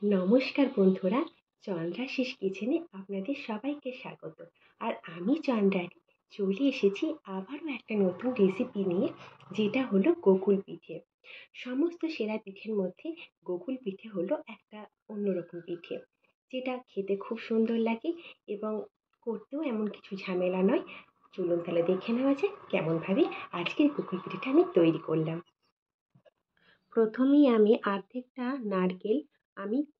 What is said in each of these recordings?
নমস্কার বন্ধুরা, চন্দ্রাশিস কিচেনে আপনাদের সবাইকে স্বাগত। আর আমি চন্দ্রানী চলে এসেছি আবারও একটা নতুন রেসিপি নিয়ে, যেটা হলো গোকুল পিঠে। সমস্ত সেরা পিঠের মধ্যে গোকুল পিঠে হলো একটা অন্যরকম পিঠে, যেটা খেতে খুব সুন্দর লাগে এবং করতেও এমন কিছু ঝামেলা নয়। চলুন তাহলে দেখে নেওয়া যাক কেমনভাবে আজকের গোকুল পিঠেটা আমি তৈরি করলাম। প্রথমেই আমি অর্ধেকটা নারকেল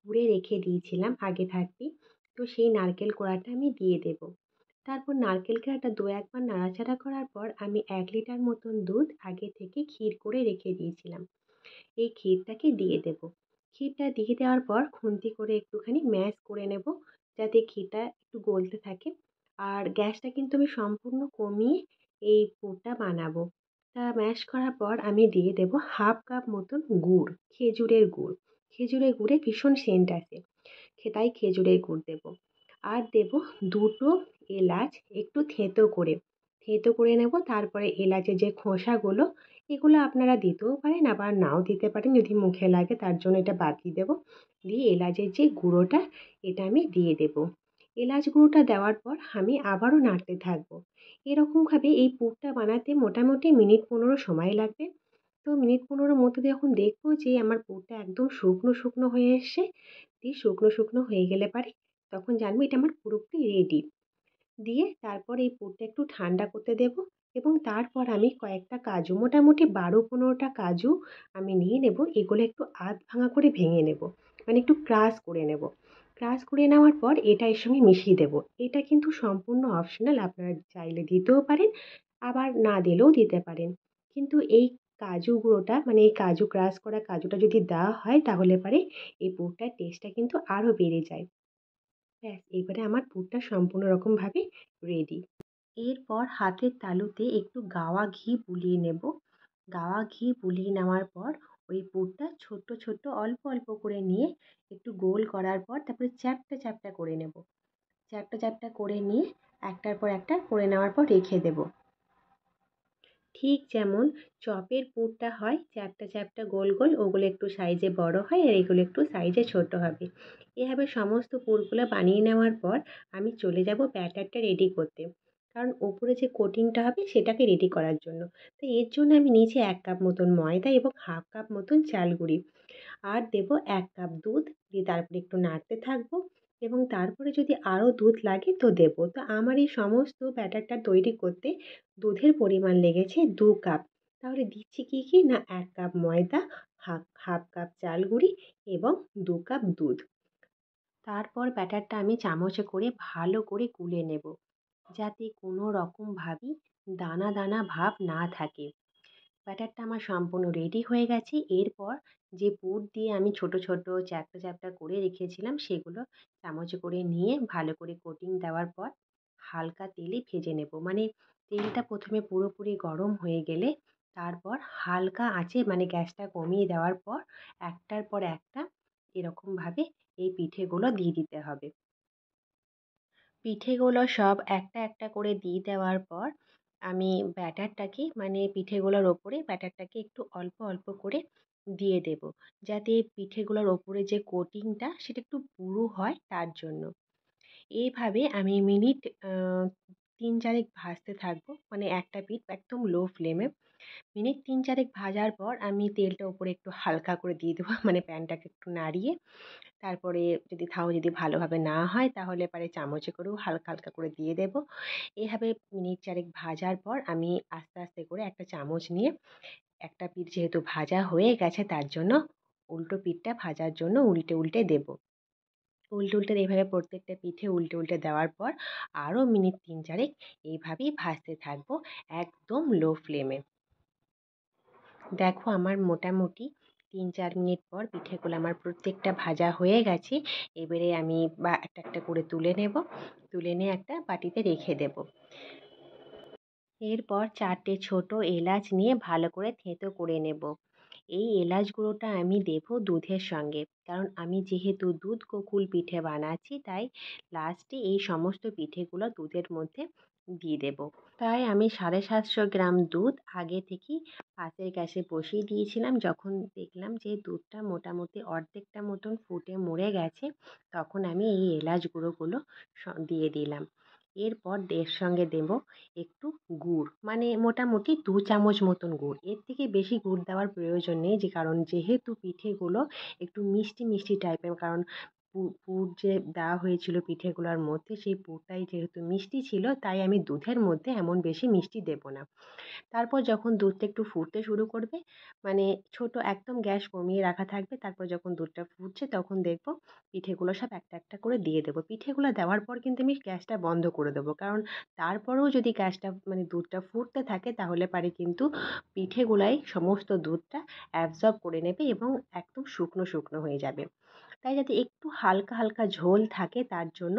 কুড়ে রেখে দিয়েছিলাম আগে থাকতেই। তো সেই নারকেল কোড়াটা আমি দিয়ে দেব। তারপর নারকেল কোড়াটা দু একবার নাড়াচাড়া করার পর আমি 1 লিটার মতন দুধ আগে থেকে ক্ষীর করে রেখে দিয়েছিলাম, এই ক্ষীরটাকে দিয়ে দেব। ক্ষীরটা দিয়ে দেওয়ার পর খুন্তি করে একটুখানি ম্যাশ করে নেব, যাতে ক্ষীরটা একটু গলতে থাকে। আর গ্যাসটা কিন্তু আমি সম্পূর্ণ কমিয়ে এই পুরটা বানাবো। তা ম্যাশ করার পর আমি দিয়ে দেব হাফ কাপ মতন গুড়, খেজুরের গুড়। খেজুরের গুড়ে ভীষণ সেন্ট আসে, তাই খেজুরের গুড় দেব। আর দেব দুটো এলাচ একটু থেঁতো করে নেব। তারপরে এলাচের যে খোসাগুলো, এগুলো আপনারা দিতেও পারেন আবার নাও দিতে পারেন, যদি মুখে লাগে তার জন্য এটা বাদ দিয়ে দেবো। দিয়ে এলাচের যে গুঁড়োটা, এটা আমি দিয়ে দেব। এলাচ গুঁড়োটা দেওয়ার পর আমি আবারও নাড়তে থাকবো। এরকমভাবে এই পুরটা বানাতে মোটামুটি মিনিট 15 সময় লাগবে। তো মিনিট 15 মধ্যে যখন দেখবো যে আমার পুরটা একদম শুকনো শুকনো হয়ে এসছে, দিয়ে শুকনো শুকনো হয়ে গেলে পারে তখন জানবো এটা আমার পুরোপুরি রেডি। দিয়ে তারপর এই পুরটা একটু ঠান্ডা করতে দেব, এবং তারপর আমি কয়েকটা কাজু, মোটামুটি 12-15টা কাজু আমি নিয়ে নেব। এগুলো একটু আধ ভাঙা করে ভেঙে নেব, মানে একটু ক্রাশ করে নেব। ক্রাশ করে নেওয়ার পর এটা এর সঙ্গে মিশিয়ে দেব। এটা কিন্তু সম্পূর্ণ অপশনাল, আপনারা চাইলে দিতেও পারেন আবার না দিলেও দিতে পারেন। কিন্তু এই কাজু গুঁড়োটা, মানে এই কাজু ক্রাশ করা কাজুটা যদি দেওয়া হয় তাহলে পারে এই পুরটার টেস্টটা কিন্তু আরও বেড়ে যায়। ব্যাস, এবারে আমার পুরটা সম্পূর্ণ রকমভাবে রেডি। এরপর হাতের তালুতে একটু গাওয়া ঘি বুলিয়ে নেব। গাওয়া ঘি বুলিয়ে নেওয়ার পর ওই পুরটা ছোট্ট ছোট্ট অল্প অল্প করে নিয়ে একটু গোল করার পর তারপরে চ্যাপ্টা চ্যাপ্টা করে নেব। চ্যাপ্টা চ্যাপ্টা করে নিয়ে একটার পর একটা করে নেওয়ার পর রেখে দেব। ঠিক যেমন চপের পুরটা হয় চ্যাপ্টা চ্যাপ্টা গোল গোল, ওগুলো একটু সাইজে বড় হয় আর এগুলো একটু সাইজে ছোট হবে। এভাবে সমস্ত পুরগুলো বানিয়ে নেওয়ার পর আমি চলে যাব ব্যাটারটা রেডি করতে, কারণ ওপরে যে কোটিংটা হবে সেটাকে রেডি করার জন্য। তো এর জন্য আমি নিয়েছি 1 কাপ মতন ময়দা এবং হাফ কাপ মতন চাল গুঁড়ি, আর দেবো 1 কাপ দুধ। দিয়ে তারপরে একটু নাড়তে থাকবো, এবং তারপরে যদি আরও দুধ লাগে তো দেবো। তো আমার এই সমস্ত ব্যাটারটা তৈরি করতে দুধের পরিমাণ লেগেছে 2 কাপ। তাহলে দিচ্ছি কী কী না, 1 কাপ ময়দা, হাফ কাপ চাল গুঁড়ি এবং 2 কাপ দুধ। তারপর ব্যাটারটা আমি চামচে করে ভালো করে গুলে নেব, যাতে কোনো রকমভাবেই দানা দানা ভাব না থাকে। ব্যাটারটা আমার সম্পূর্ণ রেডি হয়ে গেছে। এরপর যে পুর দিয়ে আমি ছোট ছোট চ্যাপ্টা চ্যাপ্টা করে রেখেছিলাম, সেগুলো চামচে করে নিয়ে ভালো করে কোটিং দেওয়ার পর হালকা তেলে ভেজে নেব। মানে তেলটা প্রথমে পুরোপুরি গরম হয়ে গেলে তারপর হালকা আঁচে, মানে গ্যাসটা কমিয়ে দেওয়ার পর একটার পর একটা এরকমভাবে এই পিঠেগুলো দিয়ে দিতে হবে। পিঠেগুলো সব একটা একটা করে দিয়ে দেওয়ার পর আমি ব্যাটারটাকে, মানে পিঠেগুলোর ওপরে ব্যাটারটাকে একটু অল্প অল্প করে দিয়ে দেব, যাতে পিঠেগুলোর ওপরে যে কোটিংটা সেটা একটু পুরু হয় তার জন্য। এইভাবে আমি মিনিট 3-4 ভাজতে থাকবো, মানে একটা পিঠ একদম লো ফ্লেমে। মিনিট 3-4 ভাজার পর আমি তেলটা উপরে একটু হালকা করে দিয়ে দেবো, মানে প্যানটাকে একটু নাড়িয়ে। তারপরে যদি ভালোভাবে না হয় তাহলে পরে চামচে করেও হালকা হালকা করে দিয়ে দেব। এভাবে মিনিট 4 ভাজার পর আমি আস্তে আস্তে করে একটা চামচ নিয়ে, একটা পিঠ যেহেতু ভাজা হয়ে গেছে তার জন্য উল্টো পিঠটা ভাজার জন্য উল্টে উল্টে দেব। উল্টে উল্টে এইভাবে প্রত্যেকটা পিঠে উল্টে উল্টে দেওয়ার পর আরও মিনিট 3-4 এইভাবেই ভাজতে থাকবো একদম লো ফ্লেমে। দেখো আমার মোটামুটি 3-4 মিনিট পর পিঠেগুলো আমার প্রত্যেকটা ভাজা হয়ে গেছে। এবারে আমি একটা একটা করে তুলে নেব, তুলে নিয়ে একটা বাটিতে রেখে দেব। এরপর 4টে ছোট এলাচ নিয়ে ভালো করে থেঁতো করে নেব। এই এলাচ গুঁড়োটা আমি দেব দুধের সঙ্গে, কারণ আমি যেহেতু দুধ গোকুল পিঠে বানাচ্ছি তাই লাস্টে এই সমস্ত পিঠেগুলো দুধের মধ্যে দিয়ে দেবো। তাই আমি 750 গ্রাম দুধ আগে থেকেই পাশের গ্যাসে বসিয়ে দিয়েছিলাম। যখন দেখলাম যে দুধটা মোটামুটি অর্ধেকটা মতন ফুটে মরে গেছে, তখন আমি এই এলাচ গুঁড়োগুলো দিয়ে দিলাম। এরপর এর সঙ্গে দেবো একটু গুড়, মানে মোটামুটি 2 চামচ মতন গুড়। এর থেকে বেশি গুড় দেওয়ার প্রয়োজন নেই, কারণ যেহেতু পিঠেগুলো একটু মিষ্টি মিষ্টি টাইপের, কারণ পুর যে দেওয়া হয়েছিল পিঠেগুলোর মধ্যে, সেই পুরটাই যেহেতু মিষ্টি ছিল, তাই আমি দুধের মধ্যে এমন বেশি মিষ্টি দেবো না। তারপর যখন দুধটা একটু ফুটতে শুরু করবে, মানে ছোট একদম গ্যাস কমিয়ে রাখা থাকবে, তারপর যখন দুধটা ফুটছে তখন দেখবো পিঠেগুলো সব একটা একটা করে দিয়ে দেবো। পিঠেগুলো দেওয়ার পর কিন্তু আমি গ্যাসটা বন্ধ করে দেবো, কারণ তারপরেও যদি গ্যাসটা মানে দুধটা ফুটতে থাকে, তাহলে পারে কিন্তু পিঠেগুলাই সমস্ত দুধটা অ্যাবজর্ব করে নেবে এবং একদম শুকনো শুকনো হয়ে যাবে। তাই যাতে একটু হালকা হালকা ঝোল থাকে, তার জন্য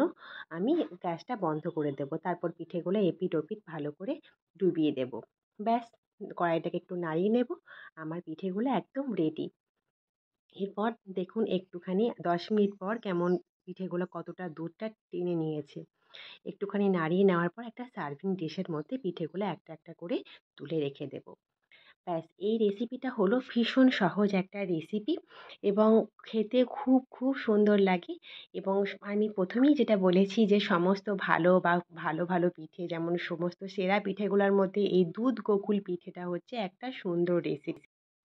আমি গ্যাসটা বন্ধ করে দেবো। তারপর পিঠেগুলো এপিঠ ওপিঠ ভালো করে ডুবিয়ে দেবো। ব্যাস, কড়াইটাকে একটু নাড়িয়ে নেব। আমার পিঠেগুলো একদম রেডি। এরপর দেখুন একটুখানি 10 মিনিট পর কেমন পিঠেগুলো কতটা দুধটা টেনে নিয়েছে। একটুখানি নাড়িয়ে নেওয়ার পর একটা সার্ভিং ডিশের মধ্যে পিঠেগুলো একটা একটা করে তুলে রেখে দেবো। ব্যাস, এই রেসিপিটা হলো ভীষণ সহজ একটা রেসিপি এবং খেতে খুব খুব সুন্দর লাগে। এবং আমি প্রথমেই যেটা বলেছি যে সমস্ত ভালো বা ভালো ভালো পিঠে, যেমন সমস্ত সেরা পিঠেগুলোর মধ্যে এই দুধ গোকুল পিঠেটা হচ্ছে একটা সুন্দর রেসিপি।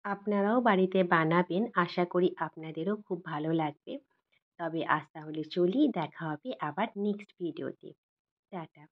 আপনারাও বাড়িতে বানাবেন, আশা করি আপনাদেরও খুব ভালো লাগবে। তবে আজ তাহলে চলি, দেখা হবে আবার নেক্সট ভিডিওতে। টাটা।